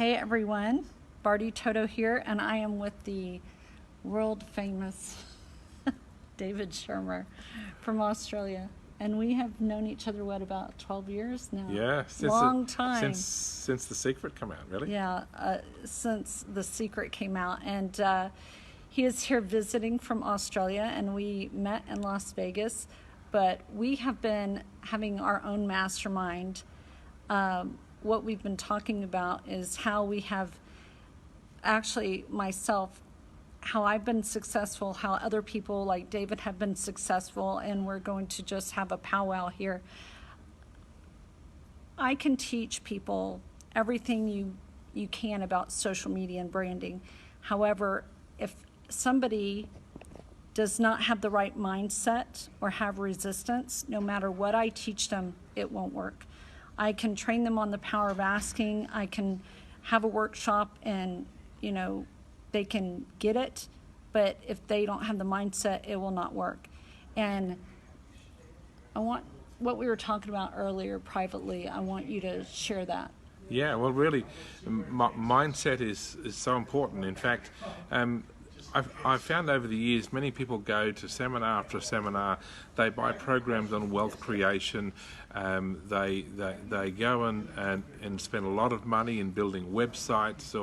Hey everyone, Bardi Toto here, and I am with the world famous David Schirmer from Australia. And we have known each other, about 12 years now? Yeah, long time. Since The Secret came out, really? Yeah, since The Secret came out. And he is here visiting from Australia, and we met in Las Vegas. But we have been having our own mastermind. What we've been talking about is how we have, actually myself, how I've been successful, how other people like David have been successful, and we're going to just have a powwow here. I can teach people everything you can about social media and branding. However, if somebody does not have the right mindset or have resistance, no matter what I teach them, it won't work. I can train them on the power of asking. I can have a workshop and, they can get it, but if they don't have the mindset, it will not work. And I want what we were talking about earlier privately, I want you to share that. Yeah, well, really, mindset is so important. In fact, I've found over the years many people go to seminar after seminar. They buy programs on wealth creation. They go and spend a lot of money in building websites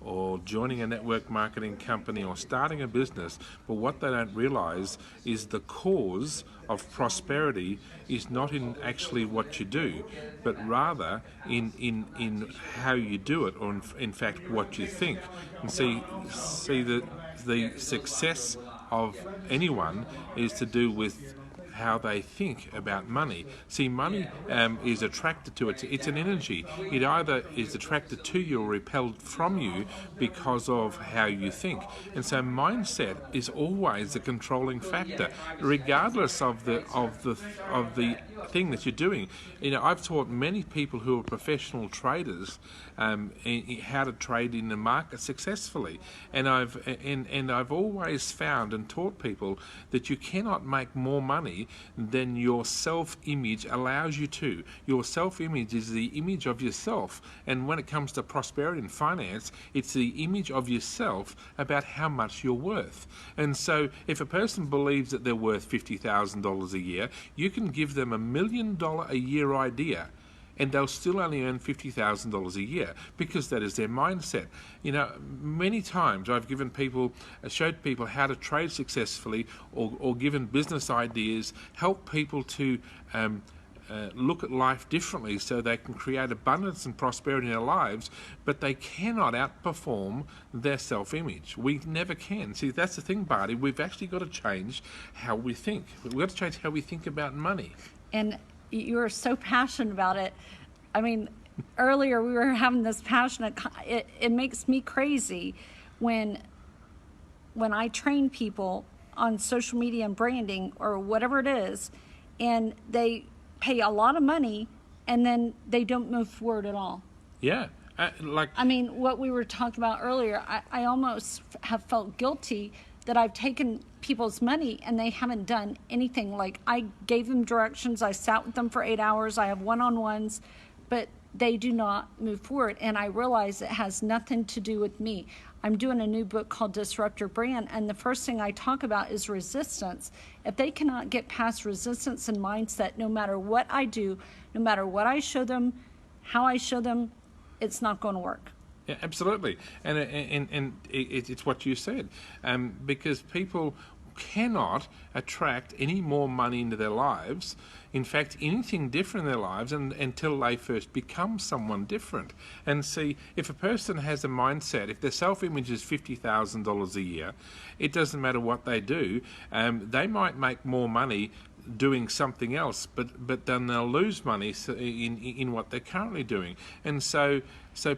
or joining a network marketing company or starting a business. But what they don't realize is the cause of prosperity is not in actually what you do, but rather in how you do it, or in fact what you think. And see the success of anyone is to do with how they think about money. See, money is attracted to it. It's an energy. It either is attracted to you or repelled from you because of how you think. And so mindset is always the controlling factor, regardless of the thing that you're doing. I've taught many people who are professional traders how to trade in the market successfully, and I've always found and taught people that you cannot make more money than your self-image allows you to. Your self-image is the image of yourself, and when it comes to prosperity and finance, it's the image of yourself about how much you're worth. And so if a person believes that they're worth $50,000 a year, you can give them $1 million a year idea, and they'll still only earn $50,000 a year because that is their mindset. Many times I've showed people how to trade successfully, or given business ideas, help people to look at life differently so they can create abundance and prosperity in their lives, but they cannot outperform their self-image. We never can. See, that's the thing, Bardi. We've actually got to change how we think. We've got to change how we think about money. And you are so passionate about it. I mean, earlier we were having this passionate, it makes me crazy when I train people on social media and branding or whatever it is, and they pay a lot of money and then they don't move forward at all. Yeah. What we were talking about earlier, I almost have felt guilty that I've taken people's money and they haven't done anything. Like, I gave them directions, I sat with them for 8 hours, I have one-on-ones, but they do not move forward. And I realize it has nothing to do with me. I'm doing a new book called Disrupt Your Brand, and the first thing I talk about is resistance. If they cannot get past resistance and mindset, no matter what I do, no matter what I show them, how I show them, it's not going to work. Yeah, absolutely, and it's what you said, because people cannot attract any more money into their lives, in fact anything different in their lives, until they first become someone different. And see, if a person has a mindset, if their self-image is $50,000 a year, it doesn't matter what they do. They might make more money doing something else, but then they'll lose money in what they're currently doing. And so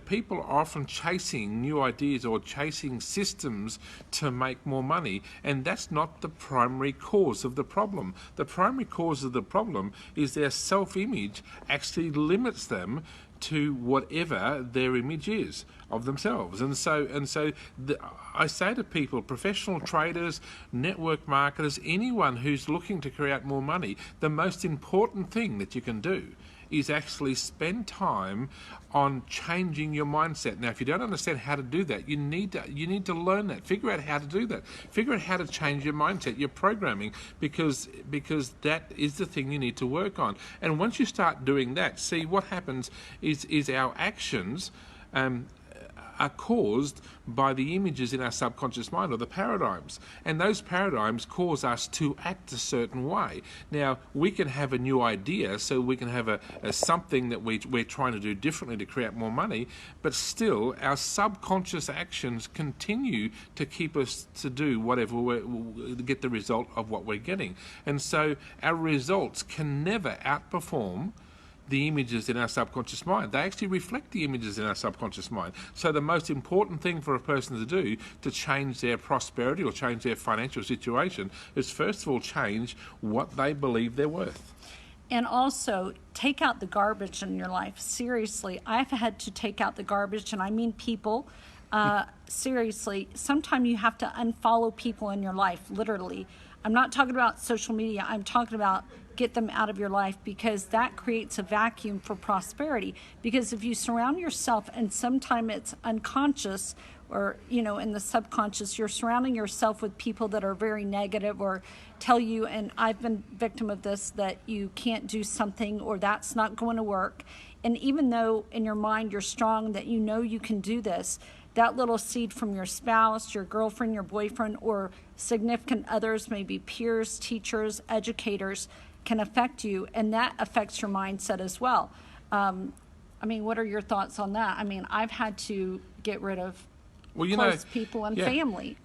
people are often chasing new ideas or chasing systems to make more money, and that's not the primary cause of the problem. The primary cause of the problem is their self-image actually limits them to whatever their image is of themselves. And so I say to people, professional traders, network marketers, anyone who's looking to create more money, the most important thing that you can do is actually spend time on changing your mindset. Now, if you don't understand how to do that, you need to learn that. Figure out how to do that. Figure out how to change your mindset, your programming, because that is the thing you need to work on. And once you start doing that, see what happens is our actions are caused by the images in our subconscious mind, or the paradigms. And those paradigms cause us to act a certain way. Now, we can have a new idea, so we can have a something that we're trying to do differently to create more money, but still our subconscious actions continue to keep us to do whatever get the result of what we're getting. And so our results can never outperform the images in our subconscious mind. They actually reflect the images in our subconscious mind. So the most important thing for a person to do to change their prosperity or change their financial situation is, first of all, change what they believe they're worth. And also, take out the garbage in your life. Seriously, I've had to take out the garbage, and I mean people. Seriously, sometimes you have to unfollow people in your life, literally. I'm not talking about social media. I'm talking about get them out of your life, because that creates a vacuum for prosperity. Because if you surround yourself, and sometimes it's unconscious or, in the subconscious, you're surrounding yourself with people that are very negative or tell you, and I've been victim of this, that you can't do something or that's not going to work. And even though in your mind you're strong, that you can do this, that little seed from your spouse, your girlfriend, your boyfriend, or significant others, maybe peers, teachers, educators, can affect you, and that affects your mindset as well. What are your thoughts on that? I've had to get rid of close people and family.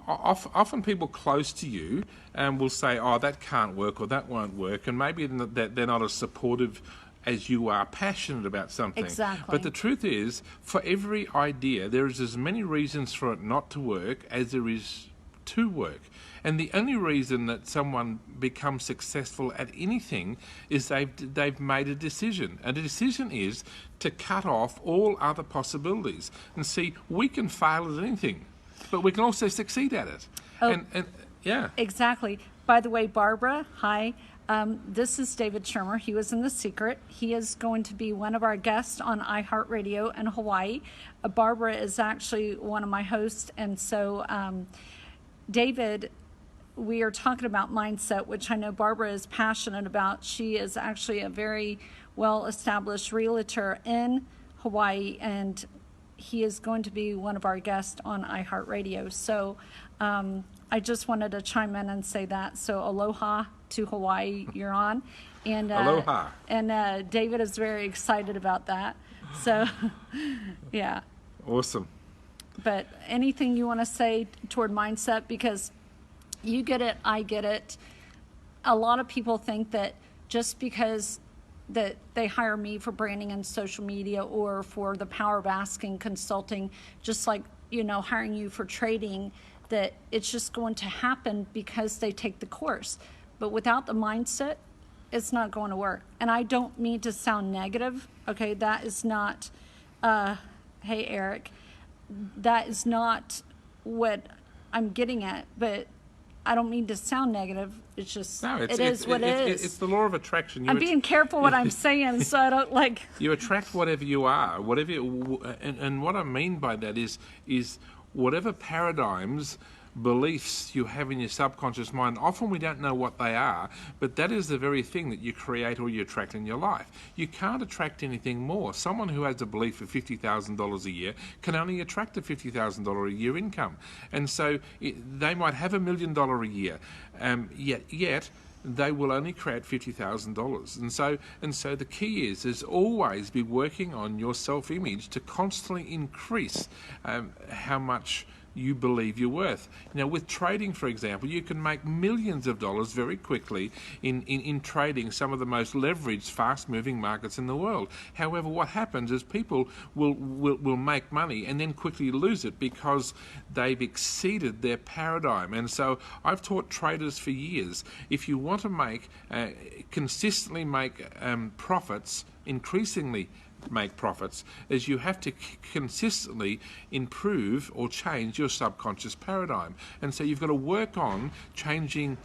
Often people close to you will say, "Oh, that can't work," or "That won't work," and maybe they're not as supportive as you are passionate about something. Exactly. But the truth is, for every idea, there is as many reasons for it not to work as there is to work. And the only reason that someone becomes successful at anything is they've made a decision. And the decision is to cut off all other possibilities. And see, we can fail at anything, but we can also succeed at it. And yeah. Exactly. By the way, Barbara, hi. This is David Schirmer. He was in The Secret. He is going to be one of our guests on iHeartRadio in Hawaii. Barbara is actually one of my hosts. And so, David, we are talking about mindset, which I know Barbara is passionate about. She is actually a very well-established realtor in Hawaii, and he is going to be one of our guests on iHeartRadio. So I just wanted to chime in and say that. So aloha to Hawaii, you're on. And, aloha. And David is very excited about that. So, yeah. Awesome. But anything you want to say toward mindset, because you get it, I get it. A lot of people think that just because that they hire me for branding and social media, or for the power of asking consulting, just like, hiring you for trading, that it's just going to happen because they take the course. But without the mindset, it's not going to work. And I don't mean to sound negative, okay? That is not, hey, Eric, that is not what I'm getting at, but I don't mean to sound negative. It's just, it is what it is. It's the law of attraction. I'm being careful what I'm saying, so I don't like... You attract whatever you are, and what I mean by that is whatever paradigms, beliefs you have in your subconscious mind. Often we don't know what they are, but that is the very thing that you create or you attract in your life. You can't attract anything more. Someone who has a belief of $50,000 a year can only attract a $50,000 a year income. And so they might have $1 million a year, yet they will only create $50,000. And so the key is always be working on your self-image to constantly increase how much you believe you're worth. With trading, for example, you can make millions of dollars very quickly in trading some of the most leveraged, fast-moving markets in the world. However, what happens is people will make money and then quickly lose it because they've exceeded their paradigm. And so I've taught traders for years, if you want to consistently make profits, increasingly make profits, is you have to consistently improve or change your subconscious paradigm. And so you've got to work on changing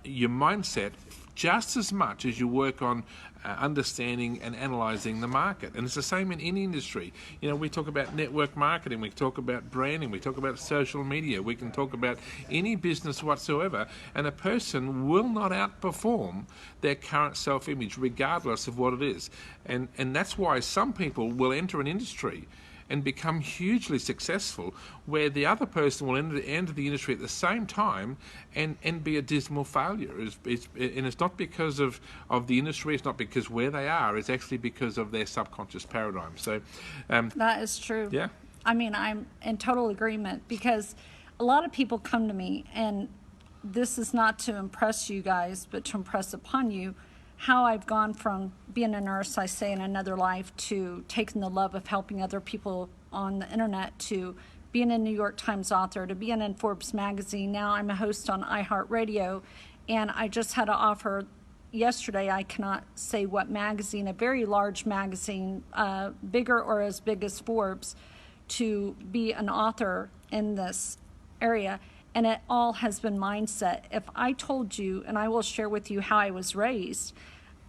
your mindset just as much as you work on understanding and analysing the market. And it's the same in any industry. You know, we talk about network marketing, we talk about branding, we talk about social media, we can talk about any business whatsoever, and a person will not outperform their current self-image regardless of what it is. And that's why some people will enter an industry and become hugely successful, where the other person will enter the industry at the same time and be a dismal failure. And it's not because of the industry, it's not because where they are, it's actually because of their subconscious paradigm. So that is true. Yeah. I mean, I'm in total agreement, because a lot of people come to me, and this is not to impress you guys, but to impress upon you how I've gone from being a nurse, I say, in another life, to taking the love of helping other people on the internet, to being a New York Times author, to being in Forbes magazine. Now I'm a host on iHeartRadio, and I just had an offer yesterday, I cannot say what magazine, a very large magazine, bigger or as big as Forbes, to be an author in this area. And it all has been mindset. If I told you, and I will share with you how I was raised,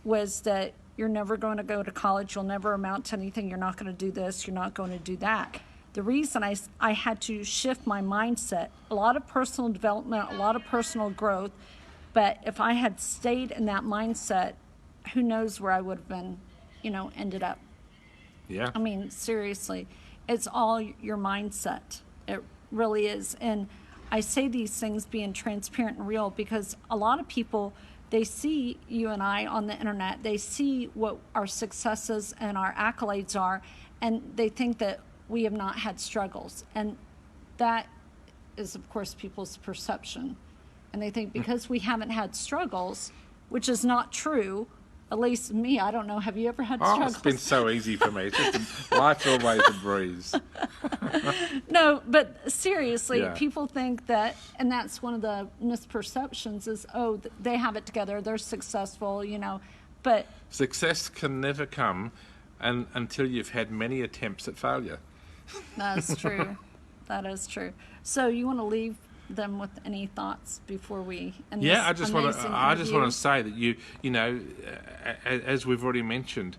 was that you're never going to go to college, you'll never amount to anything, you're not going to do this, you're not going to do that. The reason I had to shift my mindset, a lot of personal development, a lot of personal growth, but if I had stayed in that mindset, who knows where I would have been, ended up. Yeah. I mean, seriously, it's all your mindset. It really is. And I say these things being transparent and real because a lot of people, they see you and I on the internet, they see what our successes and our accolades are, and they think that we have not had struggles. And that is, of course, people's perception. And they think because we haven't had struggles, which is not true, at least me, I don't know, have you ever had struggles? It's been so easy for me. It's just life's always a breeze. No, but seriously, Yeah. people think that, and that's one of the misperceptions is, they have it together, they're successful, but Success can never come until you've had many attempts at failure. that's true. That is true. So you want to leave them with any thoughts before we end Yeah, this I just amazing want interview? to say that as we've already mentioned,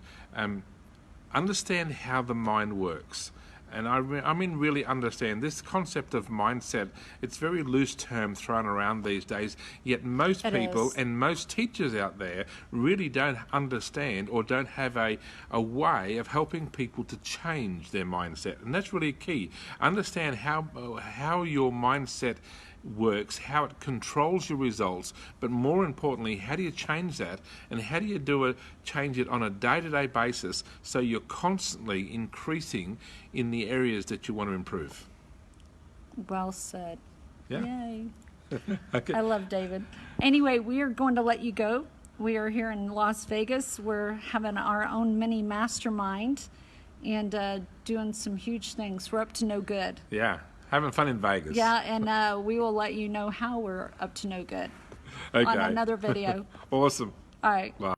understand how the mind works. And I mean really understand this concept of mindset. It's a very loose term thrown around these days, yet most It people is. and most teachers out there really don't understand or don't have a way of helping people to change their mindset. And that's really key. Understand how your mindset works, how it controls your results, but more importantly, how do you change that, and how do you change it on a day-to-day basis so you're constantly increasing in the areas that you want to improve. Well said. Yeah. Yay. Okay. I love David. Anyway, we are going to let you go. We are here in Las Vegas. We're having our own mini mastermind and doing some huge things. We're up to no good. Yeah. Having fun in Vegas. Yeah, and we will let you know how we're up to no good Okay. on another video. Awesome. All right. Bye.